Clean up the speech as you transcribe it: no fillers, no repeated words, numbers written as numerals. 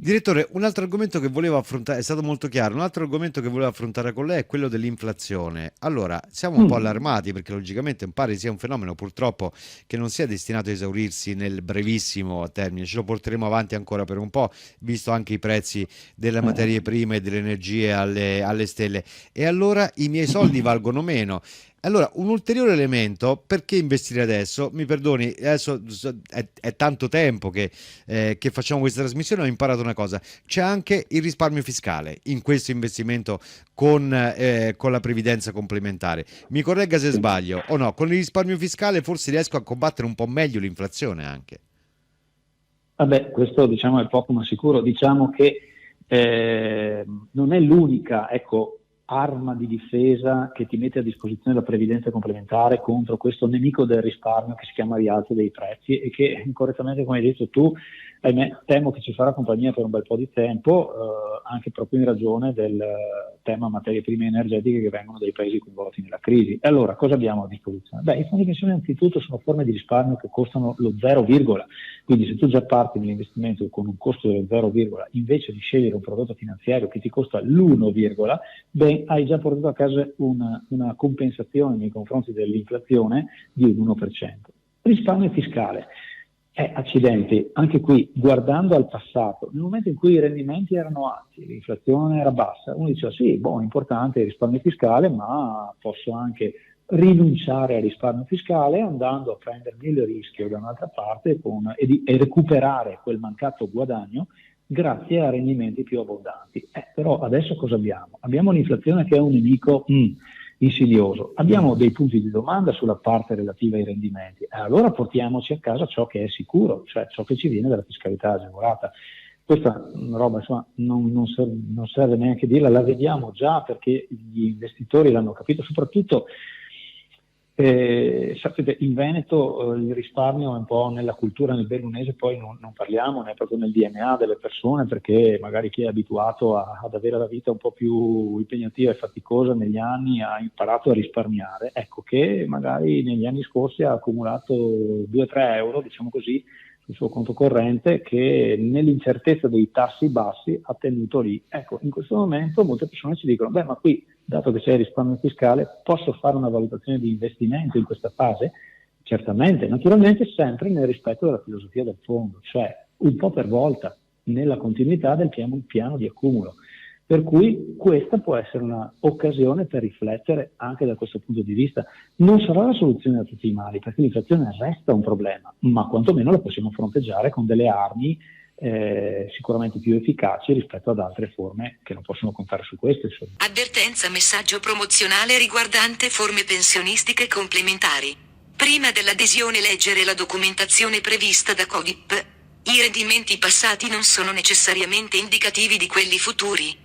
Direttore, un altro argomento che volevo affrontare, è stato molto chiaro, un altro argomento che volevo affrontare con lei è quello dell'inflazione. Allora, siamo un po' Mm. allarmati perché logicamente pare sia un fenomeno purtroppo che non sia destinato a esaurirsi nel brevissimo termine, ce lo porteremo avanti ancora per un po', visto anche i prezzi delle materie prime e delle energie alle stelle. E allora i miei soldi valgono meno. Allora, un ulteriore elemento, perché investire adesso? Mi perdoni, adesso è tanto tempo che facciamo questa trasmissione, ho imparato una cosa. C'è anche il risparmio fiscale in questo investimento con la previdenza complementare. Mi corregga se Sì. sbaglio o no, con il risparmio fiscale forse riesco a combattere un po' meglio l'inflazione anche. Vabbè, questo diciamo è poco ma sicuro. Diciamo che non è l'unica, ecco, arma di difesa che ti mette a disposizione la previdenza complementare contro questo nemico del risparmio che si chiama rialzo dei prezzi e che correttamente, come hai detto tu, ahimè, temo che ci farà compagnia per un bel po' di tempo, anche proprio in ragione del tema materie prime energetiche che vengono dai paesi coinvolti nella crisi. E allora, cosa abbiamo a disposizione? Beh, i fondi pensione anzitutto sono forme di risparmio che costano lo 0, quindi se tu già parti nell'investimento con un costo dello 0, invece di scegliere un prodotto finanziario che ti costa l'1, beh, hai già portato a casa una compensazione nei confronti dell'inflazione di un 1%. Risparmio fiscale. Accidenti, anche qui guardando al passato, nel momento in cui i rendimenti erano alti, l'inflazione era bassa, uno diceva sì, boh, importante il risparmio fiscale, ma posso anche rinunciare al risparmio fiscale andando a prendermi il rischio da un'altra parte e recuperare quel mancato guadagno grazie a rendimenti più abbondanti. Però adesso cosa abbiamo? Abbiamo l'inflazione che è un nemico insidioso. Abbiamo dei punti di domanda sulla parte relativa ai rendimenti. Allora portiamoci a casa ciò che è sicuro, cioè ciò che ci viene dalla fiscalità agevolata. Questa roba insomma, non serve neanche dirla, la vediamo già perché gli investitori l'hanno capito, soprattutto sapete, in Veneto il risparmio è un po' nella cultura, nel bellunese, poi non parliamo, ne è proprio nel DNA delle persone, perché magari chi è abituato ad avere la vita un po' più impegnativa e faticosa negli anni ha imparato a risparmiare, ecco che magari negli anni scorsi ha accumulato 2-3 euro, diciamo così, sul suo conto corrente che nell'incertezza dei tassi bassi ha tenuto lì. Ecco, in questo momento molte persone ci dicono, beh, ma qui, dato che c'è il risparmio fiscale, posso fare una valutazione di investimento in questa fase? Certamente, naturalmente sempre nel rispetto della filosofia del fondo, cioè un po' per volta, nella continuità del piano di accumulo. Per cui questa può essere un'occasione per riflettere anche da questo punto di vista. Non sarà la soluzione a tutti i mali, perché l'inflazione resta un problema, ma quantomeno la possiamo fronteggiare con delle armi sicuramente più efficaci rispetto ad altre forme che non possono contare su questo. Insomma. Avvertenza messaggio promozionale riguardante forme pensionistiche complementari. Prima dell'adesione leggere la documentazione prevista da Codip. I rendimenti passati non sono necessariamente indicativi di quelli futuri.